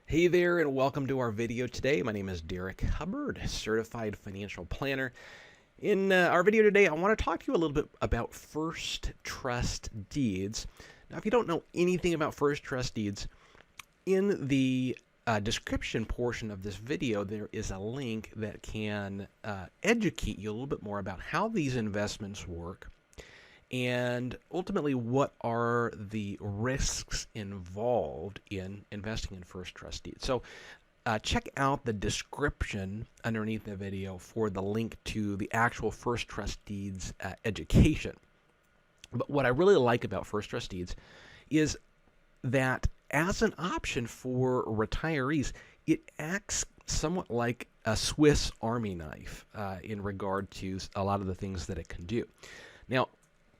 Hey there, and welcome to our video today. My name is Derrik Hubbard, Certified Financial Planner. In our video today, I want to talk to you a little bit about first trust deeds. Now, if you don't know anything about first trust deeds, in the description portion of this video, there is a link that can educate you a little bit more about how these investments work and ultimately what are the risks involved in investing in first trust deeds. So check out the description underneath the video for the link to the actual first trust deeds education. But what I really like about first trust deeds is that as an option for retirees, it acts somewhat like a Swiss Army knife in regard to a lot of the things that it can do. Now,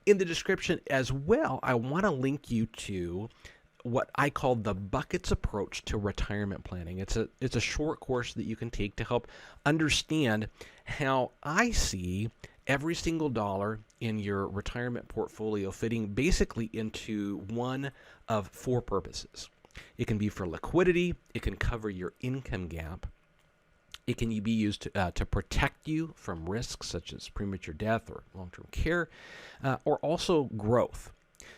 in the description as well, I want to link you to what I call the buckets approach to retirement planning. It's a short course that you can take to help understand how I see every single dollar in your retirement portfolio fitting basically into one of four purposes. It can be for liquidity, it can cover your income gap, it can be used to protect you from risks such as premature death or long-term care, or also growth.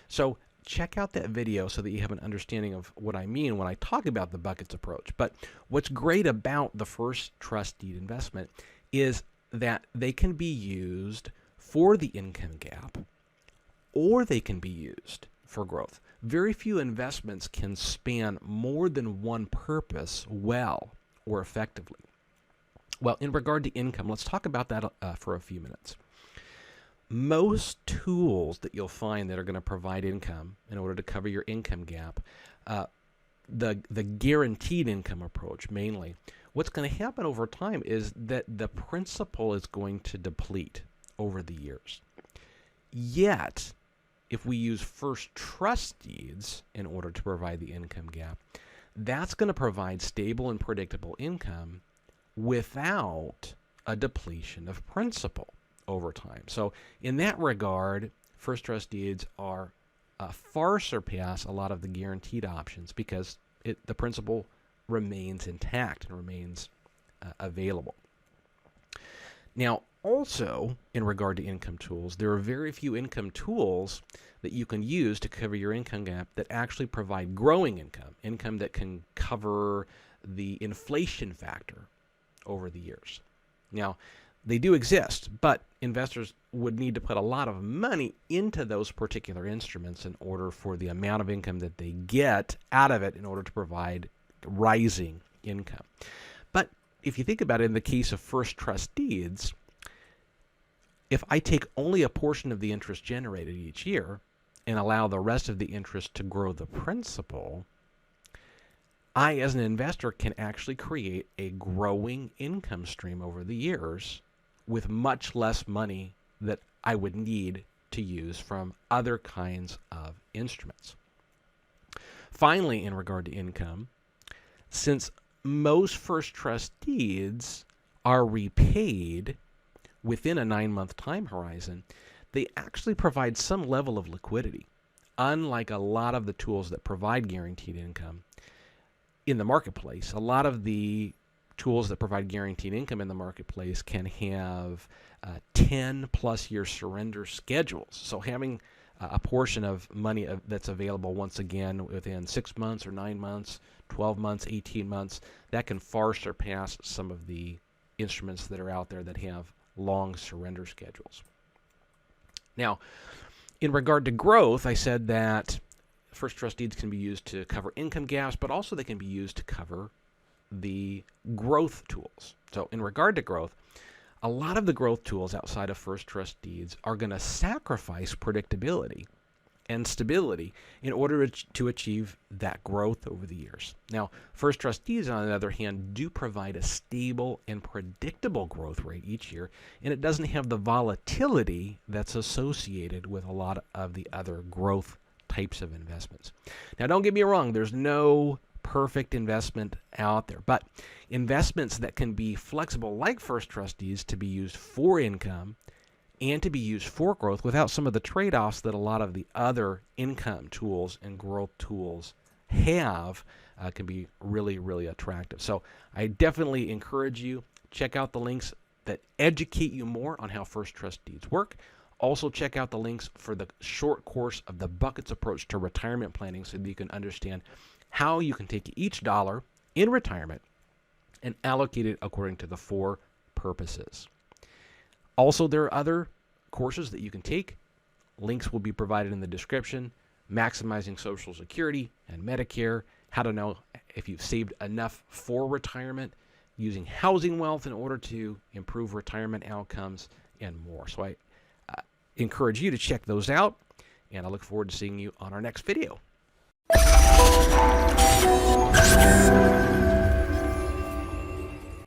So check out that video so that you have an understanding of what I mean when I talk about the buckets approach. But what's great about the first trust deed investment is that they can be used for the income gap, or they can be used for growth. Very few investments can span more than one purpose well or effectively. Well, in regard to income, let's talk about that for a few minutes. Most tools that you'll find that are going to provide income in order to cover your income gap, the guaranteed income approach mainly, what's going to happen over time is that the principal is going to deplete over the years. Yet, if we use first trust deeds in order to provide the income gap, that's going to provide stable and predictable income without a depletion of principal over time. So in that regard, first trust deeds are far surpass a lot of the guaranteed options because the principal remains intact and remains available. Now, also in regard to income tools, there are very few income tools that you can use to cover your income gap that actually provide growing income that can cover the inflation factor over the years. Now, they do exist, but investors would need to put a lot of money into those particular instruments in order for the amount of income that they get out of it in order to provide rising income. But if you think about it, in the case of first trust deeds, if I take only a portion of the interest generated each year and allow the rest of the interest to grow the principal, I, as an investor, can actually create a growing income stream over the years with much less money that I would need to use from other kinds of instruments. Finally, in regard to income, since most first trust deeds are repaid within a 9-month time horizon, they actually provide some level of liquidity, unlike a lot of the tools that provide guaranteed income in the marketplace. A lot of the tools that provide guaranteed income in the marketplace can have 10-plus year surrender schedules. So having a portion of money that's available once again within 6 months or 9 months, 12 months, 18 months, that can far surpass some of the instruments that are out there that have long surrender schedules. Now, in regard to growth, I said that first trust deeds can be used to cover income gaps, but also they can be used to cover the growth tools. So in regard to growth, a lot of the growth tools outside of first trust deeds are going to sacrifice predictability and stability in order to achieve that growth over the years. Now, first trust deeds, on the other hand, do provide a stable and predictable growth rate each year, and it doesn't have the volatility that's associated with a lot of the other growth types of investments. Now, don't get me wrong, there's no perfect investment out there, but investments that can be flexible like first trust deeds to be used for income and to be used for growth without some of the trade-offs that a lot of the other income tools and growth tools have, can be really, really attractive. So I definitely encourage you, check out the links that educate you more on how First Trust Deeds work. Also check out the links for the short course of the Buckets approach to retirement planning so that you can understand how you can take each dollar in retirement and allocate it according to the 4 purposes. Also, there are other courses that you can take. Links will be provided in the description. Maximizing Social Security and Medicare, how to know if you've saved enough for retirement, using housing wealth in order to improve retirement outcomes, and more. So I encourage you to check those out, and I look forward to seeing you on our next video.